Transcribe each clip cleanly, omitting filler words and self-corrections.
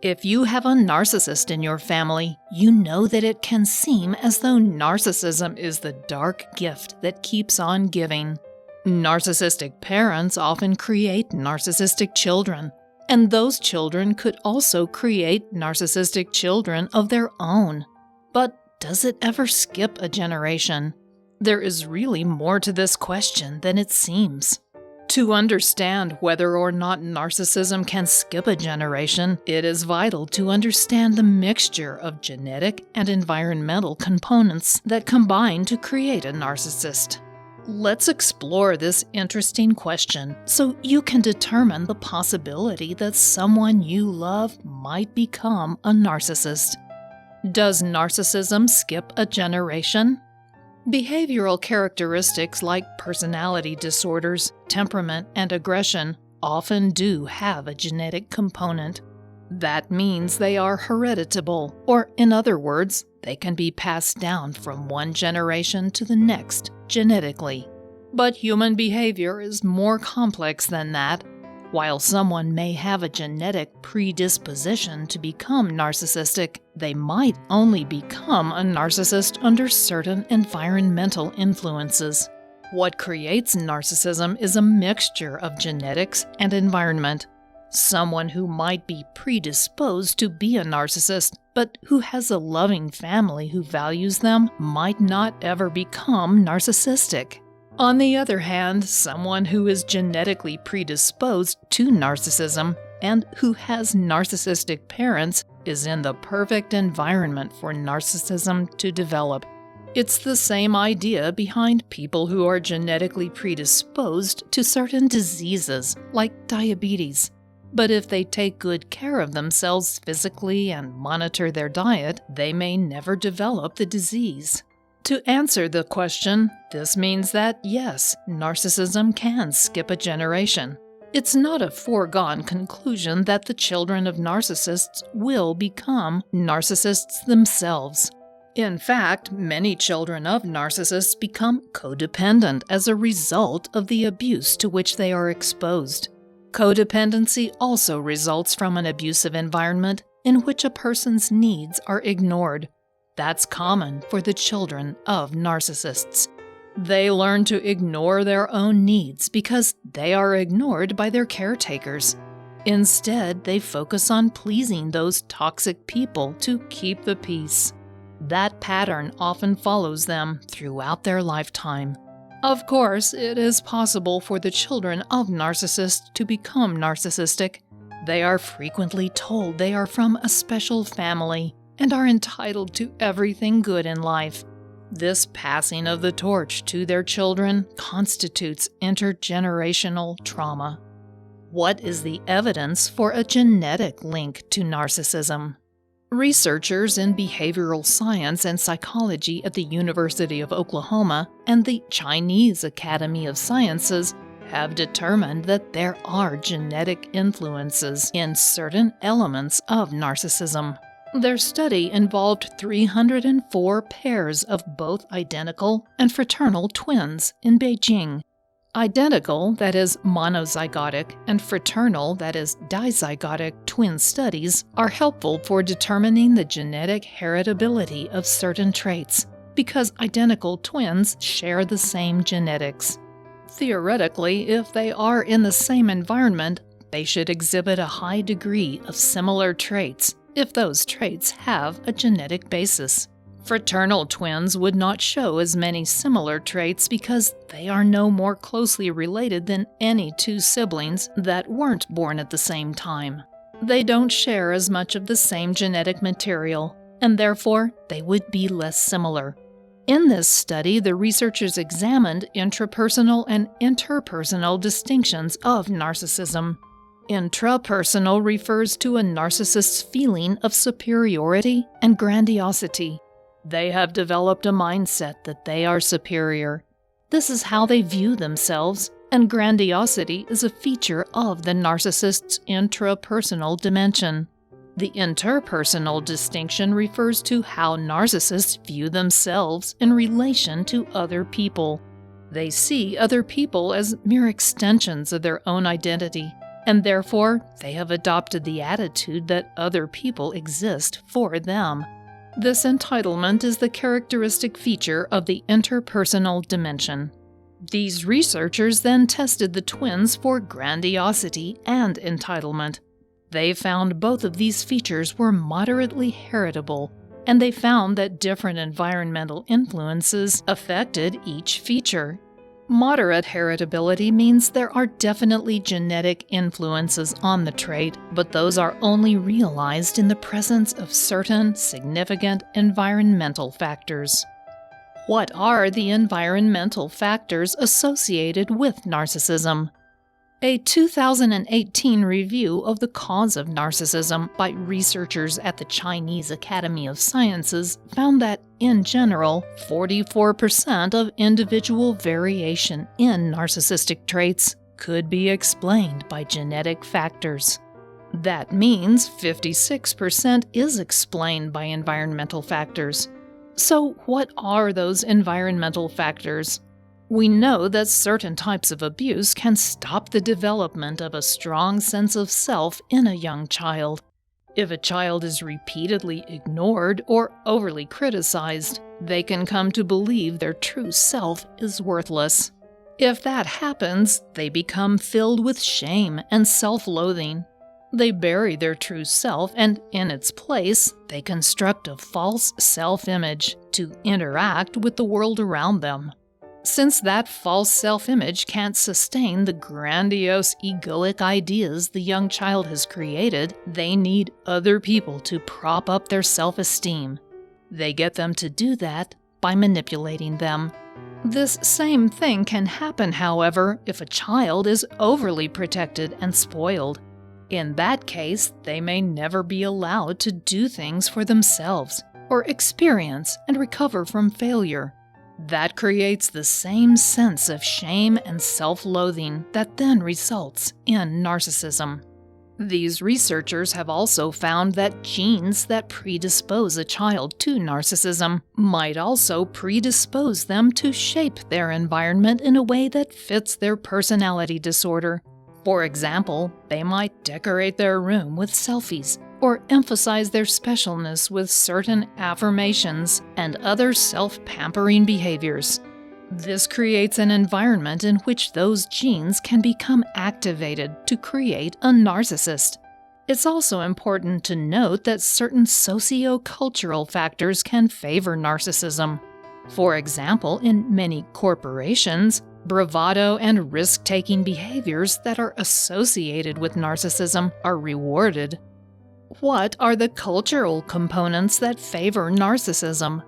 If you have a narcissist in your family, you know that it can seem as though narcissism is the dark gift that keeps on giving. Narcissistic parents often create narcissistic children, and those children could also create narcissistic children of their own. But does it ever skip a generation? There is really more to this question than it seems. To understand whether or not narcissism can skip a generation, it is vital to understand the mixture of genetic and environmental components that combine to create a narcissist. Let's explore this interesting question so you can determine the possibility that someone you love might become a narcissist. Does narcissism skip a generation? Behavioral characteristics like personality disorders, temperament, and aggression often do have a genetic component. That means they are hereditable, or in other words, they can be passed down from one generation to the next genetically. But human behavior is more complex than that. While someone may have a genetic predisposition to become narcissistic, they might only become a narcissist under certain environmental influences. What creates narcissism is a mixture of genetics and environment. Someone who might be predisposed to be a narcissist, but who has a loving family who values them, might not ever become narcissistic. On the other hand, someone who is genetically predisposed to narcissism and who has narcissistic parents is in the perfect environment for narcissism to develop. It's the same idea behind people who are genetically predisposed to certain diseases, like diabetes. But if they take good care of themselves physically and monitor their diet, they may never develop the disease. To answer the question, this means that yes, narcissism can skip a generation. It's not a foregone conclusion that the children of narcissists will become narcissists themselves. In fact, many children of narcissists become codependent as a result of the abuse to which they are exposed. Codependency also results from an abusive environment in which a person's needs are ignored. That's common for the children of narcissists. They learn to ignore their own needs because they are ignored by their caretakers. Instead, they focus on pleasing those toxic people to keep the peace. That pattern often follows them throughout their lifetime. Of course, it is possible for the children of narcissists to become narcissistic. They are frequently told they are from a special family and are entitled to everything good in life. This passing of the torch to their children constitutes intergenerational trauma. What is the evidence for a genetic link to narcissism? Researchers in behavioral science and psychology at the University of Oklahoma and the Chinese Academy of Sciences have determined that there are genetic influences in certain elements of narcissism. Their study involved 304 pairs of both identical and fraternal twins in Beijing. Identical, that is monozygotic, and fraternal, that is dizygotic twin studies are helpful for determining the genetic heritability of certain traits because identical twins share the same genetics. Theoretically, if they are in the same environment, they should exhibit a high degree of similar traits if those traits have a genetic basis. Fraternal twins would not show as many similar traits because they are no more closely related than any two siblings that weren't born at the same time. They don't share as much of the same genetic material, and therefore they would be less similar. In this study, the researchers examined intrapersonal and interpersonal distinctions of narcissism. Intrapersonal refers to a narcissist's feeling of superiority and grandiosity. They have developed a mindset that they are superior. This is how they view themselves, and grandiosity is a feature of the narcissist's intrapersonal dimension. The interpersonal distinction refers to how narcissists view themselves in relation to other people. They see other people as mere extensions of their own identity, and therefore they have adopted the attitude that other people exist for them. This entitlement is the characteristic feature of the interpersonal dimension. These researchers then tested the twins for grandiosity and entitlement. They found both of these features were moderately heritable, and they found that different environmental influences affected each feature. Moderate heritability means there are definitely genetic influences on the trait, but those are only realized in the presence of certain significant environmental factors. What are the environmental factors associated with narcissism? A 2018 review of the cause of narcissism by researchers at the Chinese Academy of Sciences found that, in general, 44% of individual variation in narcissistic traits could be explained by genetic factors. That means 56% is explained by environmental factors. So, what are those environmental factors? We know that certain types of abuse can stop the development of a strong sense of self in a young child. If a child is repeatedly ignored or overly criticized, they can come to believe their true self is worthless. If that happens, they become filled with shame and self-loathing. They bury their true self, and in its place, they construct a false self-image to interact with the world around them. Since that false self-image can't sustain the grandiose egoic ideas the young child has created, they need other people to prop up their self-esteem. They get them to do that by manipulating them. This same thing can happen, however, if a child is overly protected and spoiled. In that case, they may never be allowed to do things for themselves or experience and recover from failure. That creates the same sense of shame and self-loathing that then results in narcissism. These researchers have also found that genes that predispose a child to narcissism might also predispose them to shape their environment in a way that fits their personality disorder. For example, they might decorate their room with selfies, or emphasize their specialness with certain affirmations and other self-pampering behaviors. This creates an environment in which those genes can become activated to create a narcissist. It's also important to note that certain socio-cultural factors can favor narcissism. For example, in many corporations, bravado and risk-taking behaviors that are associated with narcissism are rewarded. What are the cultural components that favor narcissism?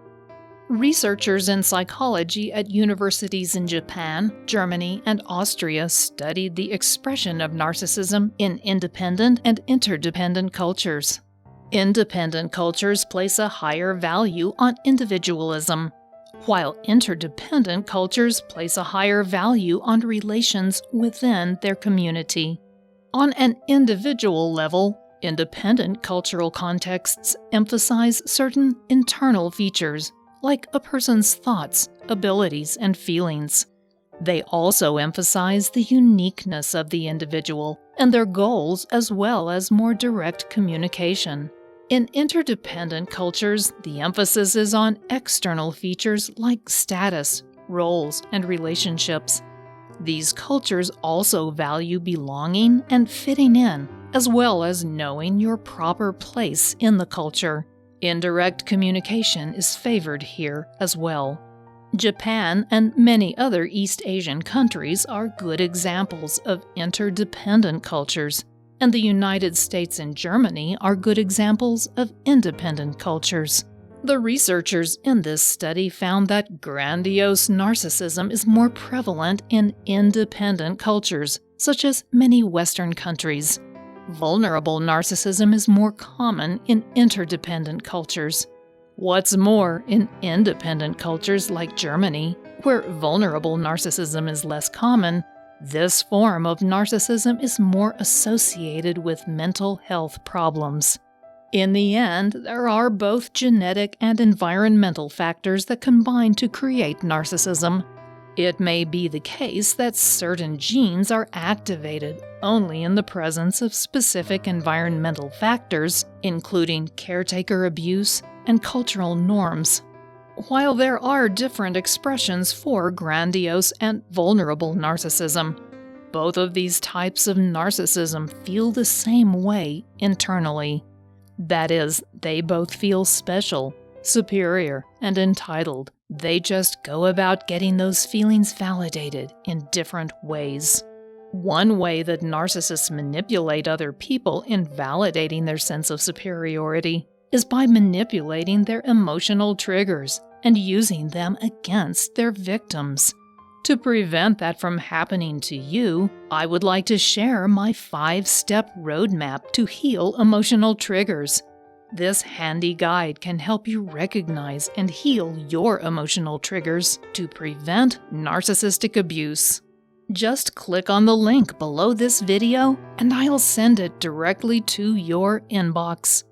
Researchers in psychology at universities in Japan, Germany, and Austria studied the expression of narcissism in independent and interdependent cultures. Independent cultures place a higher value on individualism, while interdependent cultures place a higher value on relations within their community. On an individual level, independent cultural contexts emphasize certain internal features, like a person's thoughts, abilities, and feelings. They also emphasize the uniqueness of the individual and their goals, as well as more direct communication. In interdependent cultures, the emphasis is on external features like status, roles, and relationships. These cultures also value belonging and fitting in, as well as knowing your proper place in the culture. Indirect communication is favored here as well. Japan and many other East Asian countries are good examples of interdependent cultures, and the United States and Germany are good examples of independent cultures. The researchers in this study found that grandiose narcissism is more prevalent in independent cultures, such as many Western countries. Vulnerable narcissism is more common in interdependent cultures. What's more, in independent cultures like Germany, where vulnerable narcissism is less common, this form of narcissism is more associated with mental health problems. In the end, there are both genetic and environmental factors that combine to create narcissism. It may be the case that certain genes are activated only in the presence of specific environmental factors, including caretaker abuse and cultural norms. While there are different expressions for grandiose and vulnerable narcissism, both of these types of narcissism feel the same way internally. That is, they both feel special, superior, and entitled. They just go about getting those feelings validated in different ways. One way that narcissists manipulate other people in validating their sense of superiority is by manipulating their emotional triggers and using them against their victims. To prevent that from happening to you, I would like to share my 5-step roadmap to heal emotional triggers. This handy guide can help you recognize and heal your emotional triggers to prevent narcissistic abuse. Just click on the link below this video and I'll send it directly to your inbox.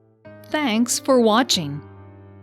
Thanks for watching.